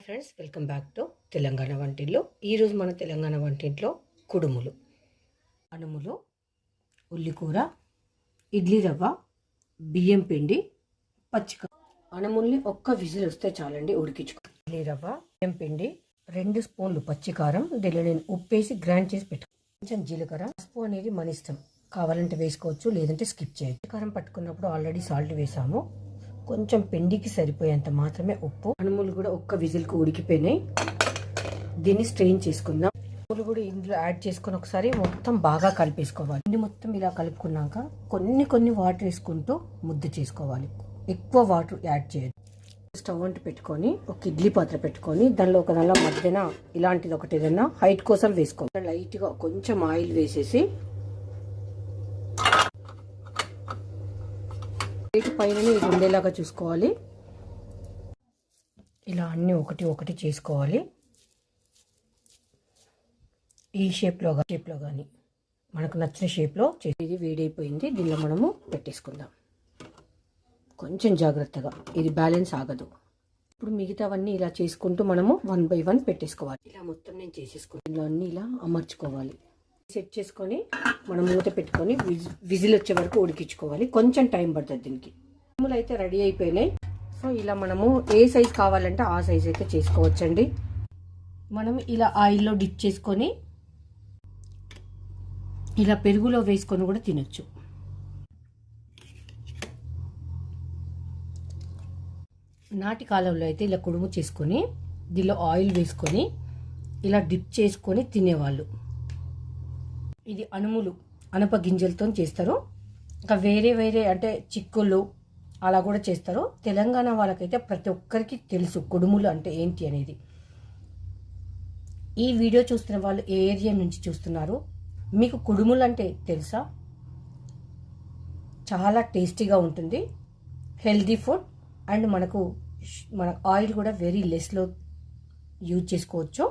Friends, welcome back to Telangana వంటిల్లో. ఈరోజు మన తెలంగాణ వంటింట్లో కుడుములు, అనుములు, ఉల్లికూర, ఇడ్లీ రవ్వ, బియ్యం పిండి, పచ్చిక. అనుముల్ని ఒక్క విజిల్ వస్తే చాలండి ఉడికించుకో. ఇడ్లీ రవ్వ, బియ్యం పిండి, 2 స్పూన్లు పచ్చికారం, దీనిలో నేను ఉప్పేసి గ్రైండ్ చేసి పెట్టుకో. కొంచెం జీలకర్ర, పసుపు అనేది మన ఇష్టం, కావాలంటే వేసుకోవచ్చు, లేదంటే స్కిప్ చేయొచ్చు. కారం పట్టుకున్నప్పుడు ఆల్రెడీ సాల్ట్ వేసాము, కొంచెం పిండికి సరిపోయేంత మాత్రమే ఉప్పు. అనుములు కూడా ఒక్క విజిల్కి ఉడికిపోయినాయి. దీన్ని స్ట్రెయిన్ చేసుకుందాం. అనుములు కూడా ఇందులో యాడ్ చేసుకొని ఒకసారి మొత్తం బాగా కలిపేసుకోవాలి. పిండి మొత్తం ఇలా కలుపుకున్నాక కొన్ని వాటర్ వేసుకుంటూ ముద్ద చేసుకోవాలి. ఎక్కువ వాటర్ యాడ్ చేయదు. స్టవ్ అంటు పెట్టుకొని ఒక ఇడ్లీ పాత్ర పెట్టుకొని దానిలో ఒక దానిలో మధ్యన ఇలాంటిది ఒకటి ఏదైనా హైట్ కోసం వేసుకోవాలి. లైట్గా కొంచెం ఆయిల్ వేసేసి పైన ఇది ఉండేలాగా చూసుకోవాలి. ఇలా అన్నీ ఒకటి చేసుకోవాలి. ఈ షేప్లో కానీ మనకు నచ్చిన షేప్లో ఇది వేడైపోయింది. దీనిలో మనము పెట్టేసుకుందాం. కొంచెం జాగ్రత్తగా, ఇది బ్యాలెన్స్ ఆగదు. ఇప్పుడు మిగతావన్నీ ఇలా చేసుకుంటూ మనము 1 by 1 పెట్టేసుకోవాలి. ఇలా మొత్తం నేను చేసేసుకుంటాను. ఇలా అన్నీ ఇలా అమర్చుకోవాలి. సెట్ చేసుకొని మనం మూత పెట్టుకొని విజిల్ వచ్చే వరకు ఉడికించుకోవాలి. కొంచెం టైం పడుతుంది దీనికి. అనుములు అయితే రెడీ అయిపోయినాయి. సో ఇలా మనము ఏ సైజ్ కావాలంటే ఆ సైజ్ అయితే చేసుకోవచ్చండి. మనం ఇలా ఆయిల్లో డిప్ చేసుకొని ఇలా పెరుగులో వేసుకొని కూడా తినొచ్చు. నాటి కాలంలో అయితే ఇలా కుడుము చేసుకొని దీనిలో ఆయిల్ వేసుకొని ఇలా డిప్ చేసుకొని తినేవాళ్ళు. ఇది అనుములు అనప గింజలతో చేస్తారు. ఇంకా వేరే అంటే చిక్కుళ్ళు అలా కూడా చేస్తారు. తెలంగాణ వాళ్ళకైతే ప్రతి ఒక్కరికి తెలుసు కుడుములు అంటే ఏంటి అనేది. ఈ వీడియో చూస్తున్న వాళ్ళు ఏ ఏరియా నుంచి చూస్తున్నారు, మీకు కుడుములు అంటే తెలుసా? చాలా టేస్టీగా ఉంటుంది, హెల్దీ ఫుడ్, అండ్ మన ఆయిల్ కూడా వెరీ లెస్లో యూజ్ చేసుకోవచ్చు.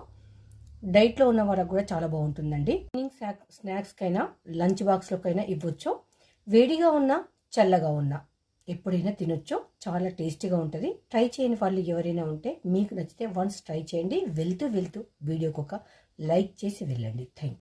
డైట్లో ఉన్న వాళ్ళకి కూడా చాలా బాగుంటుందండి. ఈవినింగ్ స్నాక్స్కైనా లంచ్ బాక్స్లోకైనా ఇవ్వచ్చు. వేడిగా ఉన్నా చల్లగా ఉన్నా ఎప్పుడైనా తినొచ్చు. చాలా టేస్టీగా ఉంటుంది. ట్రై చేయని వాళ్ళు ఎవరైనా ఉంటే మీకు నచ్చితే వన్స్ ట్రై చేయండి. వెళ్తూ వీడియోకి ఒక లైక్ చేసి వెళ్ళండి. Thank you.